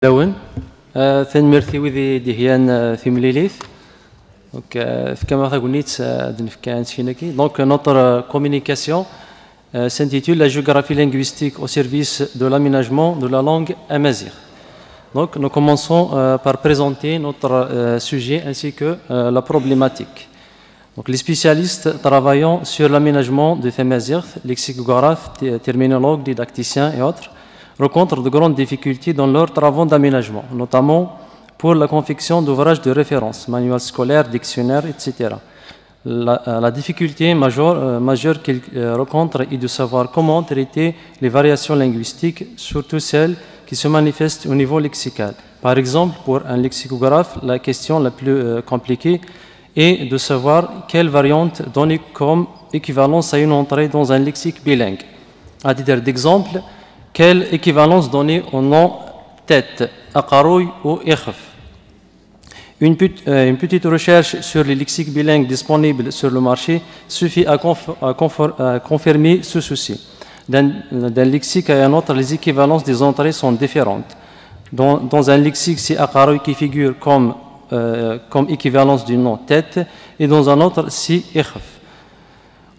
لون تنمرتي وذي دهيان ثمليليث donc كما قلت دنفكان شينكي donc notre communication s'intitule la géographie linguistique au service de l'aménagement de la langue amazigh. Donc nous commençons par présenter notre sujet ainsi que la problématique. Donc les spécialistes travaillant sur l'aménagement de amazigh, lexicographes, terminologues, didacticiens et autres rencontrent de grandes difficultés dans leurs travaux d'aménagement, notamment pour la confection d'ouvrages de référence, manuels scolaires, dictionnaires, etc. La difficulté majeure qu'ils rencontrent est de savoir comment traiter les variations linguistiques, surtout celles qui se manifestent au niveau lexical. Par exemple, pour un lexicographe, la question la plus compliquée est de savoir quelle variante donner comme équivalence à une entrée dans un lexique bilingue. À titre d'exemple, quelle équivalence donner au nom tête, aqarouy ou ikhf. Une petite recherche sur les lexiques bilingues disponibles sur le marché suffit à confirmer ce souci. D'un lexique à un autre, les équivalences des entrées sont différentes. Dans un lexique, c'est aqarouy qui figure comme équivalence du nom tête, et dans un autre, c'est ikhf.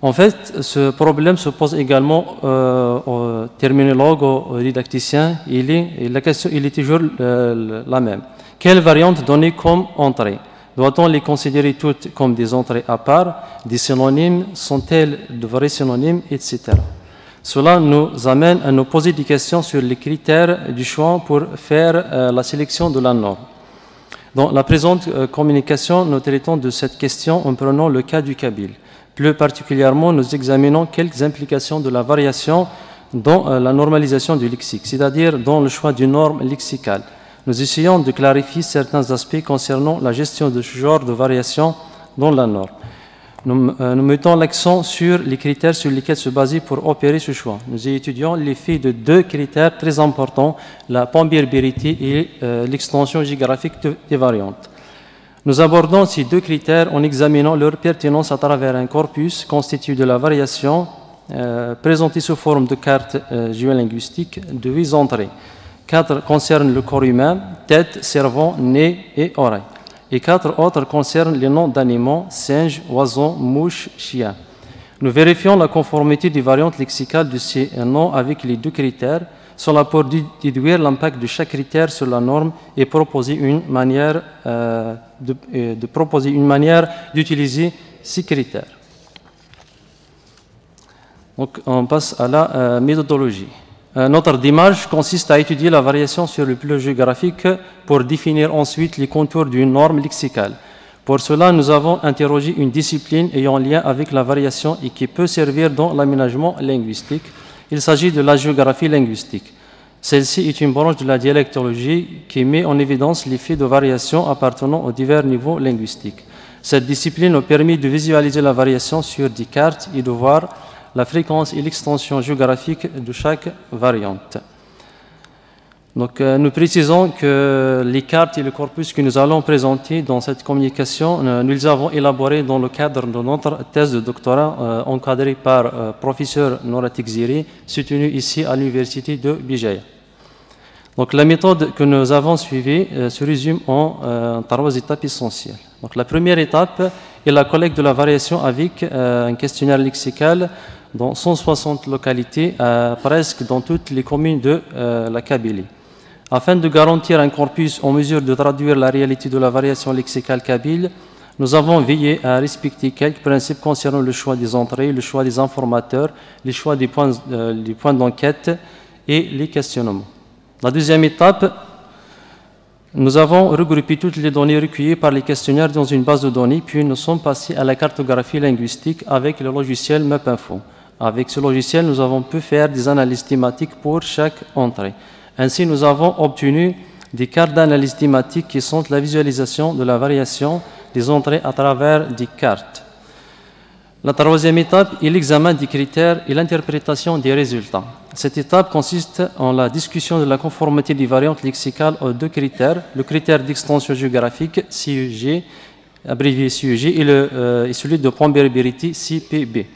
En fait, ce problème se pose également aux terminologues, aux didacticiens. La question est toujours la même. Quelle variante donner comme entrée? Doit-on les considérer toutes comme des entrées à part? Des synonymes? Sont-elles de vrais synonymes? Etc. Cela nous amène à nous poser des questions sur les critères du choix pour faire la sélection de la norme. Dans la présente communication, nous traitons de cette question en prenant le cas du kabyle. Plus particulièrement, nous examinons quelques implications de la variation dans la normalisation du lexique, c'est-à-dire dans le choix d'une norme lexicale. Nous essayons de clarifier certains aspects concernant la gestion de ce genre de variation dans la norme. Nous mettons l'accent sur les critères sur lesquels se baser pour opérer ce choix. Nous étudions l'effet de deux critères très importants, la pondérabilité et l'extension géographique des variantes. Nous abordons ces deux critères en examinant leur pertinence à travers un corpus constitué de la variation présentée sous forme de cartes géolinguistiques de 8 entrées. 4 concernent le corps humain, tête, cerveau, nez et oreille. Et 4 autres concernent les noms d'animaux, singes, oiseaux, mouches, chiens. Nous vérifions la conformité des variantes lexicales de ces noms avec les deux critères. Cela pour déduire l'impact de chaque critère sur la norme et proposer une manière d'utiliser ces critères. Donc, on passe à la méthodologie. Notre démarche consiste à étudier la variation sur le plan géographique pour définir ensuite les contours d'une norme lexicale. Pour cela, nous avons interrogé une discipline ayant lien avec la variation et qui peut servir dans l'aménagement linguistique. Il s'agit de la géographie linguistique. Celle-ci est une branche de la dialectologie qui met en évidence l'effet de variation appartenant aux divers niveaux linguistiques. Cette discipline nous permet de visualiser la variation sur des cartes et de voir la fréquence et l'extension géographique de chaque variante. Donc, nous précisons que les cartes et le corpus que nous allons présenter dans cette communication, nous les avons élaborés dans le cadre de notre thèse de doctorat encadrée par professeur Nouratik Ziri, soutenue ici à l'université de Bijaya. Donc, la méthode que nous avons suivie se résume en 3 étapes essentielles. Donc, la première étape est la collecte de la variation avec un questionnaire lexical dans 160 localités, presque dans toutes les communes de la Kabylie. Afin de garantir un corpus en mesure de traduire la réalité de la variation lexicale kabyle, nous avons veillé à respecter quelques principes concernant le choix des entrées, le choix des informateurs, les choix des points d'enquête et les questionnements. La deuxième étape, nous avons regroupé toutes les données recueillies par les questionnaires dans une base de données, puis nous sommes passés à la cartographie linguistique avec le logiciel MapInfo. Avec ce logiciel, nous avons pu faire des analyses thématiques pour chaque entrée. Ainsi, nous avons obtenu des cartes d'analyse thématique qui sont la visualisation de la variation des entrées à travers des cartes. La troisième étape est l'examen des critères et l'interprétation des résultats. Cette étape consiste en la discussion de la conformité des variantes lexicales aux deux critères, le critère d'extension géographique, CEG, abrévié CEG, et celui de pondérabilité, CPB.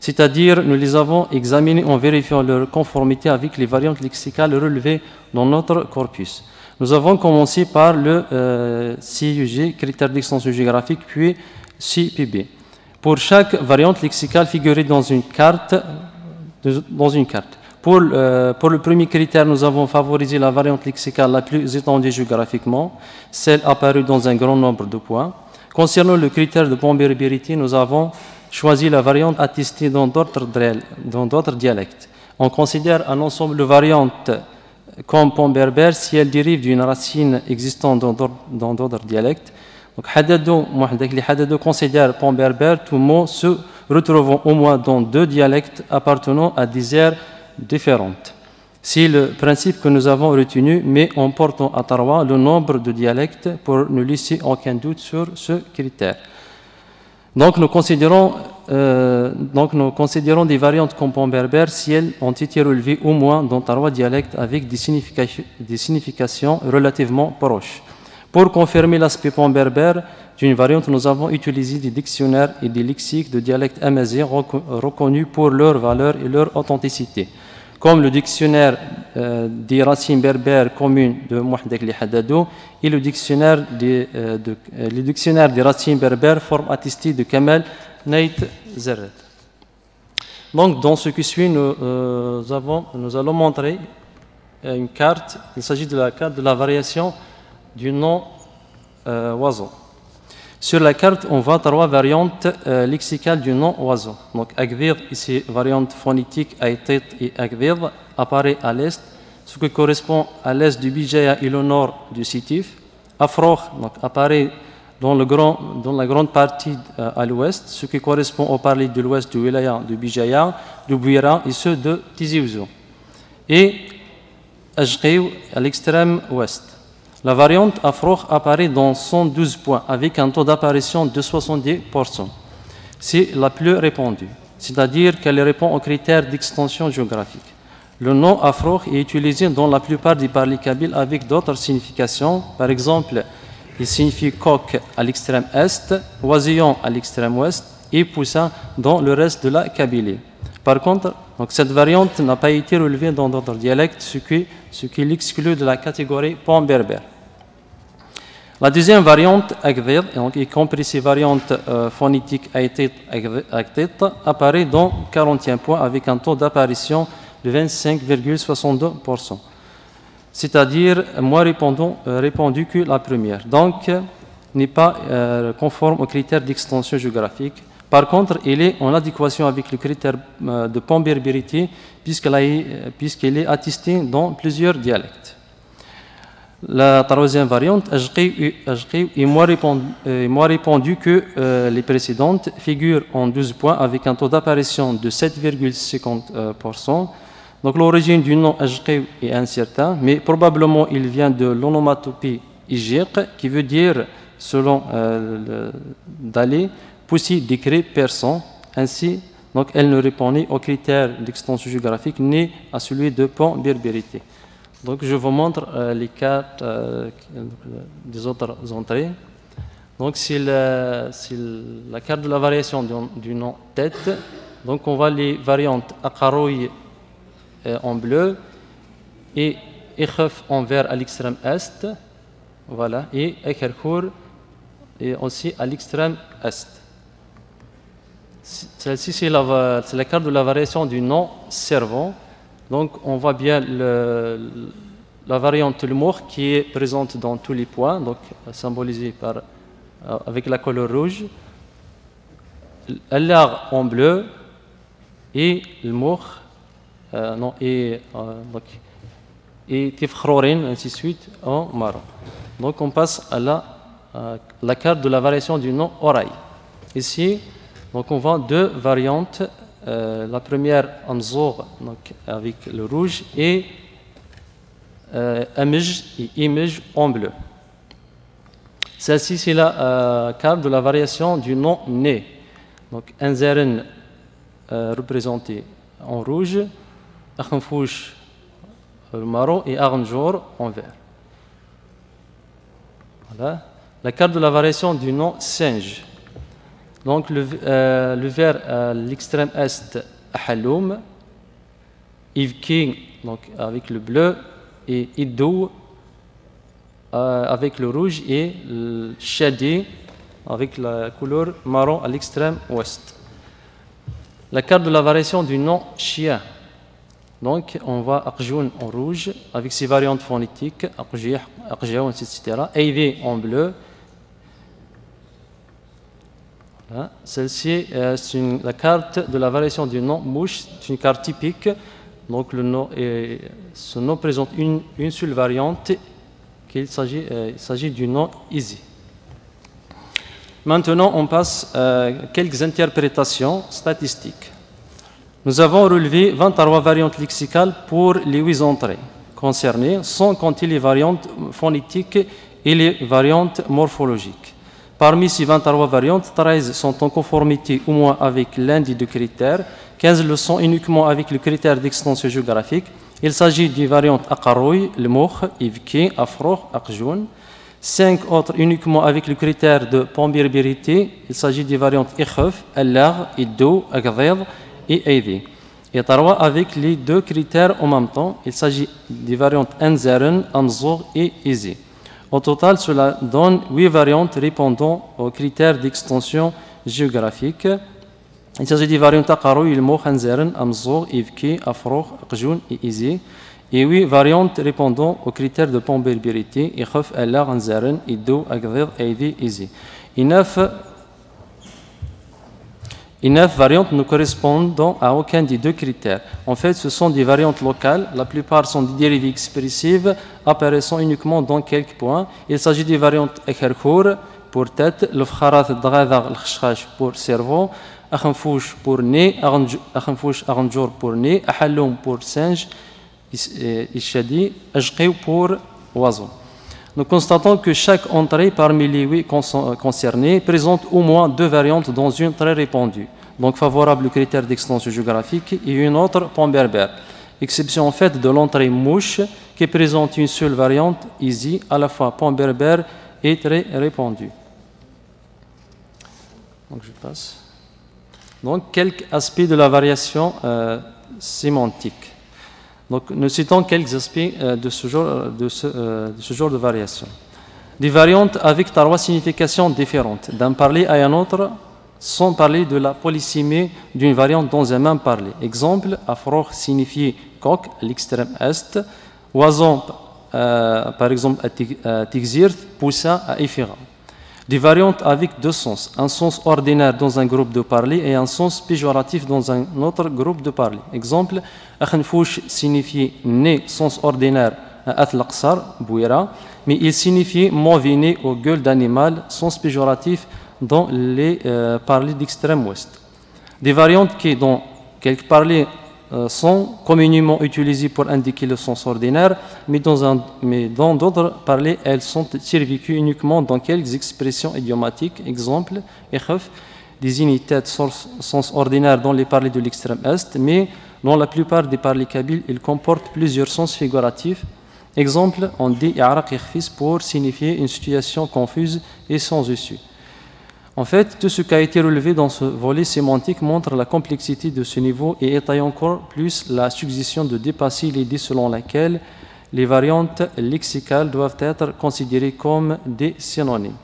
C'est-à-dire, nous les avons examinés en vérifiant leur conformité avec les variantes lexicales relevées dans notre corpus. Nous avons commencé par le CUG, critère d'extension géographique, puis CPB. Pour chaque variante lexicale figurée dans une carte, Pour le premier critère, nous avons favorisé la variante lexicale la plus étendue géographiquement, celle apparue dans un grand nombre de points. Concernant le critère de pondérabilité, nous avons choisi la variante attestée dans d'autres dialectes. On considère un ensemble de variantes comme pont berbère si elles dérivent d'une racine existante dans d'autres dialectes. Donc, Haddadou considère pont berbère tout mot se retrouvant au moins dans deux dialectes appartenant à des aires différentes. C'est le principe que nous avons retenu, mais en portant à Taroua le nombre de dialectes pour ne laisser aucun doute sur ce critère. Donc nous considérons des variantes comme pont berbère si elles ont été relevées au moins dans Taroua dialectes avec des significations relativement proches. Pour confirmer l'aspect pont berbère d'une variante, nous avons utilisé des dictionnaires et des lexiques de dialectes amazigh reconnus pour leur valeur et leur authenticité, comme le dictionnaire des racines berbères communes de Mouhdek Li Haddadou et le dictionnaire des racines berbères, forme attestée de Kamal Nait Zerret. Donc, dans ce qui suit, nous allons montrer une carte. Il s'agit de la carte de la variation du nom oiseau. Sur la carte, on voit trois variantes lexicales du nom oiseau. Donc, Agvir, ici, variante phonétique Aitit et Agvir, apparaît à l'est, ce qui correspond à l'est du Bijaya et le nord du Sétif. Afroch, donc, apparaît dans la grande partie à l'ouest, ce qui correspond au parler de l'ouest du Wilaya, du Bijaya, du Bouira et ceux de Tizi Ouzou. Et Ajqiw à l'extrême ouest. La variante Afroch apparaît dans 112 points avec un taux d'apparition de 70%. C'est la plus répandue, c'est-à-dire qu'elle répond aux critères d'extension géographique. Le nom Afroch est utilisé dans la plupart des parlers kabyles avec d'autres significations. Par exemple, il signifie coq à l'extrême est, oisillon à l'extrême ouest et poussin dans le reste de la Kabylie. Par contre, donc, cette variante n'a pas été relevée dans d'autres dialectes, ce qui l'exclut de la catégorie pont berbère. La deuxième variante, Agvir, y compris ces variantes phonétiques Aitit, apparaît dans 41 points avec un taux d'apparition de 25,62%, c'est-à-dire moins répandu que la première. Donc, n'est pas conforme aux critères d'extension géographique. Par contre, il est en adéquation avec le critère de pondérabilité puisqu'il est attesté dans plusieurs dialectes. La troisième variante, Ajqiw, est moins répandue que les précédentes, figure en 12 points avec un taux d'apparition de 7,50%. Donc l'origine du nom Ajqiw est incertain, mais probablement il vient de l'onomatopée Ijiq, qui veut dire, selon Dalé, pousser des cris perçants. Ainsi, donc, elle ne répond ni aux critères d'extension géographique ni à celui de pondérabilité. Donc, je vous montre les cartes des autres entrées. Donc, c'est la carte de la variation du nom tête. Donc, on voit les variantes Akaroui en bleu et Ekhef en vert à l'extrême est. Voilà, et Ekerkour et aussi à l'extrême est. Celle-ci, c'est la carte de la variation du nom servant. Donc, on voit bien la variante Lemour qui est présente dans tous les points, donc symbolisée avec la couleur rouge. L'ar en bleu et Lemour, et Tifkhrourin, ainsi de suite, en marron. Donc, on passe à la carte de la variation du nom Oraï. Ici, donc on voit deux variantes. La première Anzour, donc avec le rouge, et Amij et Imij en bleu. Celle-ci, c'est la carte de la variation du nom Né. Donc Anzaren représenté en rouge, Akhnfouch en marron et Arnjour en vert. Voilà. La carte de la variation du nom Singe. Donc le vert à l'extrême est, Haloum, Yves King, donc avec le bleu, et Idou avec le rouge et le shadi avec la couleur marron à l'extrême ouest. La carte de la variation du nom chien. Donc, on voit Aqjoun en rouge avec ses variantes phonétiques, Aqjih, Aqjaoun, etc. Aivi en bleu. Voilà. Celle-ci, c'est la carte de la variation du nom mouche. C'est une carte typique. Donc, ce nom présente une seule variante, il s'agit du nom easy. Maintenant, on passe à quelques interprétations statistiques. Nous avons relevé 23 variantes lexicales pour les 8 entrées concernées, sans compter les variantes phonétiques et les variantes morphologiques. Parmi ces 23 variantes, 13 sont en conformité au moins avec l'un des deux critères, 15 le sont uniquement avec le critère d'extension géographique. Il s'agit des variantes Aqarrouy, le Moukh, Ivki, Afroh, Aqjoun. 5 autres uniquement avec le critère de pambirbérité. Il s'agit des variantes Ikhef, Allar, Iddo, Agdhid et Aivi. Et 3 avec les deux critères en même temps. Il s'agit des variantes Anzaren, Anzour et Izi. Au total, cela donne 8 variantes répondant aux critères d'extension géographique. Il s'agit des variantes Aqarrouy, le Moukh, Anzaren, Anzour, Ivki, Afroh, Aqjoun et Izi. Et 8 variantes répondant aux critères de pambirbérité, Ikhef, Allar, Anzaren, Iddo, Agdhid, Aivi, Izi. Et 9 variantes ne correspondent à aucun des deux critères. En fait, ce sont des variantes locales. La plupart sont des dérivées expressives apparaissant uniquement dans quelques points. Il s'agit des variantes Ekherkour pour tête, le Fkharat, Dghadar, le Khshkhash pour cerveau, Akhanfouch pour nez, Akhanfouch, Aranjour pour nez, Ahalloum pour singe, Ishadi, Ajqiw pour oiseau. Nous constatons que chaque entrée parmi les 8 concernés présente au moins 2 variantes, dont une très répandue, donc favorable au critère d'extension géographique, et une autre pamberbère, exception en fait de l'entrée mouche qui présente une seule variante, easy, à la fois pamberbère et très répandue. Donc je passe. Donc quelques aspects de la variation sémantique. Donc, nous citons quelques aspects de ce genre de variation. Des variantes avec 3 significations différentes, d'un parler à un autre, sans parler de la polysémie d'une variante dans un même parler. Exemple, Afroh signifie coq à l'extrême est, oiseau, par exemple, à Tigzirt, poussa à Ifira. Des variantes avec 2 sens, un sens ordinaire dans un groupe de parler et un sens péjoratif dans un autre groupe de parler. Exemple, Akhanfouch signifie nez, sens ordinaire à Atlaqsar, Bouira, mais il signifie mauvais nez ou gueule d'animal, sens péjoratif dans les parlers d'extrême ouest. Des variantes qui, dans quelques parlers, sont communément utilisées pour indiquer le sens ordinaire, mais dans d'autres parlers, elles sont survécues uniquement dans quelques expressions idiomatiques. Exemple, Ikhef désigne tête sens ordinaire dans les parlers de l'extrême est, mais dans la plupart des parlers kabyles, il comporte plusieurs sens figuratifs. Exemple, on dit I'araq Ikhfis pour signifier une situation confuse et sans issue. En fait, tout ce qui a été relevé dans ce volet sémantique montre la complexité de ce niveau et étaye encore plus la suggestion de dépasser l'idée selon laquelle les variantes lexicales doivent être considérées comme des synonymes.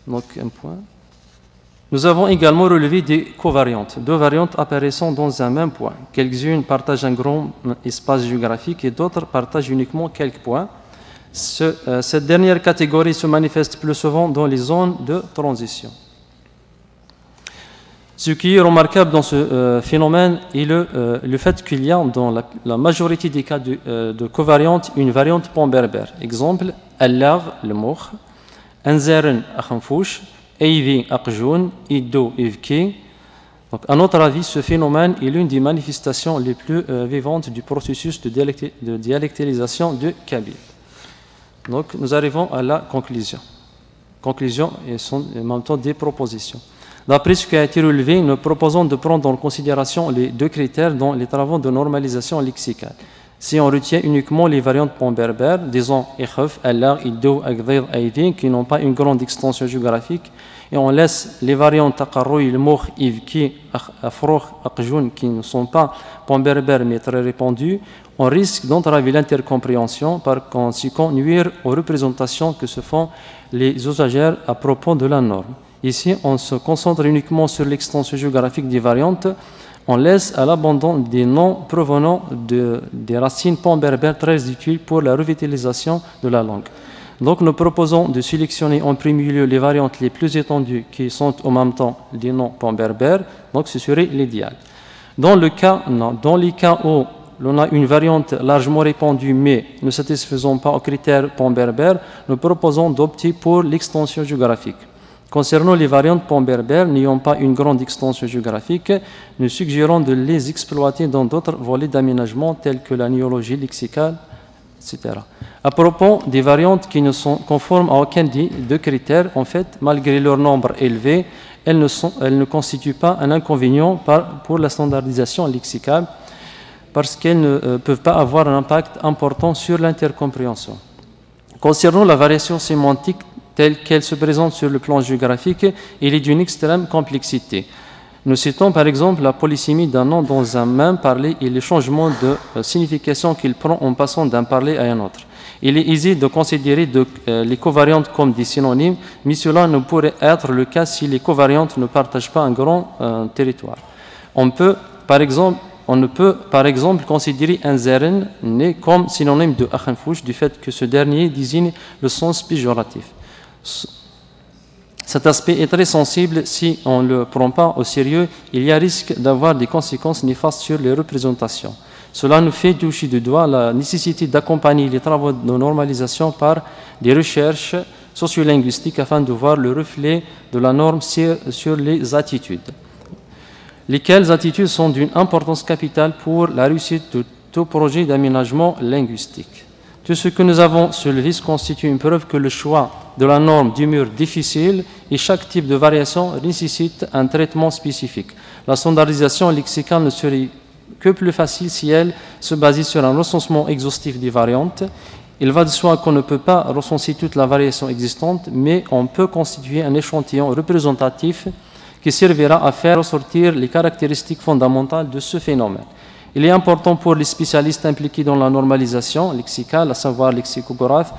Donc, un point. Nous avons également relevé des covariantes, 2 variantes apparaissant dans un même point. Quelques-unes partagent un grand espace géographique et d'autres partagent uniquement quelques points. Cette dernière catégorie se manifeste plus souvent dans les zones de transition. Ce qui est remarquable dans ce phénomène est le fait qu'il y a dans la majorité des cas de covariante une variante pamberbère. Exemple, Allar, le Moukh, Anzaren, Akhanfouch, Aivi, Aqjoun, Iddo, Ivki. Donc, à notre avis, ce phénomène est l'une des manifestations les plus vivantes du processus de dialectalisation du kabyle. Donc, nous arrivons à la conclusion. Conclusion et en même temps des propositions. D'après ce qui a été relevé, nous proposons de prendre en considération les 2 critères dans les travaux de normalisation lexicale. Si on retient uniquement les variantes pont-berbères, disons Ikhf, Allah, Iddo, Agdir, Aydin, qui n'ont pas une grande extension géographique, et on laisse les variantes Taqarroui, Moukh, Ivki, Afrouk, Aqjoun, qui ne sont pas pont-berbères mais très répandues, on risque d'entraver l'intercompréhension, par conséquent nuire aux représentations que se font les usagers à propos de la norme. Ici, on se concentre uniquement sur l'extension géographique des variantes. On laisse à l'abandon des noms provenant des racines pont-berbères très utiles pour la revitalisation de la langue. Donc, nous proposons de sélectionner en premier lieu les variantes les plus étendues qui sont en même temps des noms pont-berbères. Donc, ce serait l'idéal. Dans les cas où l'on a une variante largement répandue mais ne satisfaisant pas aux critères pont-berbères, nous proposons d'opter pour l'extension géographique. Concernant les variantes pont-berbères n'ayant pas une grande extension géographique, nous suggérons de les exploiter dans d'autres volets d'aménagement tels que la néologie lexicale, etc. À propos des variantes qui ne sont conformes à aucun des deux critères, en fait, malgré leur nombre élevé, elles ne constituent pas un inconvénient pour la standardisation lexicale parce qu'elles ne peuvent pas avoir un impact important sur l'intercompréhension. Concernant la variation sémantique telle qu'elle se présente sur le plan géographique, il est d'une extrême complexité. Nous citons par exemple la polysémie d'un nom dans un même parler et les changements de signification qu'il prend en passant d'un parler à un autre. Il est aisé de considérer les covariantes comme des synonymes, mais cela ne pourrait être le cas si les covariantes ne partagent pas un grand territoire. On ne peut par exemple considérer un zeren né comme synonyme de akhenfouch du fait que ce dernier désigne le sens péjoratif. Cet aspect est très sensible. Si on ne le prend pas au sérieux, il y a risque d'avoir des conséquences néfastes sur les représentations. Cela nous fait toucher du doigt la nécessité d'accompagner les travaux de normalisation par des recherches sociolinguistiques afin de voir le reflet de la norme sur les attitudes. Lesquelles attitudes sont d'une importance capitale pour la réussite de tout projet d'aménagement linguistique. Tout ce que nous avons soulevé constitue une preuve que le choix de la norme demeure difficile et chaque type de variation nécessite un traitement spécifique. La standardisation lexicale ne serait que plus facile si elle se basait sur un recensement exhaustif des variantes. Il va de soi qu'on ne peut pas recenser toute la variation existante, mais on peut constituer un échantillon représentatif qui servira à faire ressortir les caractéristiques fondamentales de ce phénomène. Il est important pour les spécialistes impliqués dans la normalisation lexicale, à savoir lexicographes,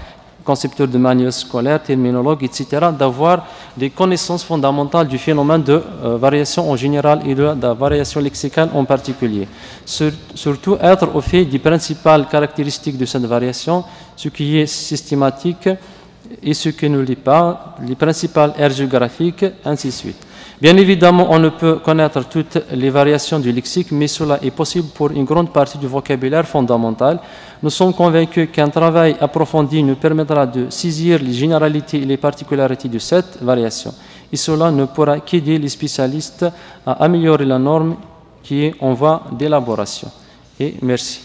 concepteurs de manuels scolaires, terminologues, etc., d'avoir des connaissances fondamentales du phénomène de variation en général et de la variation lexicale en particulier. Surtout être au fait des principales caractéristiques de cette variation, ce qui est systématique et ce qui ne l'est pas, les principales aires géographiques, ainsi de suite. Bien évidemment, on ne peut connaître toutes les variations du lexique, mais cela est possible pour une grande partie du vocabulaire fondamental. Nous sommes convaincus qu'un travail approfondi nous permettra de saisir les généralités et les particularités de cette variation. Et cela ne pourra qu'aider les spécialistes à améliorer la norme qui est en voie d'élaboration. Et merci.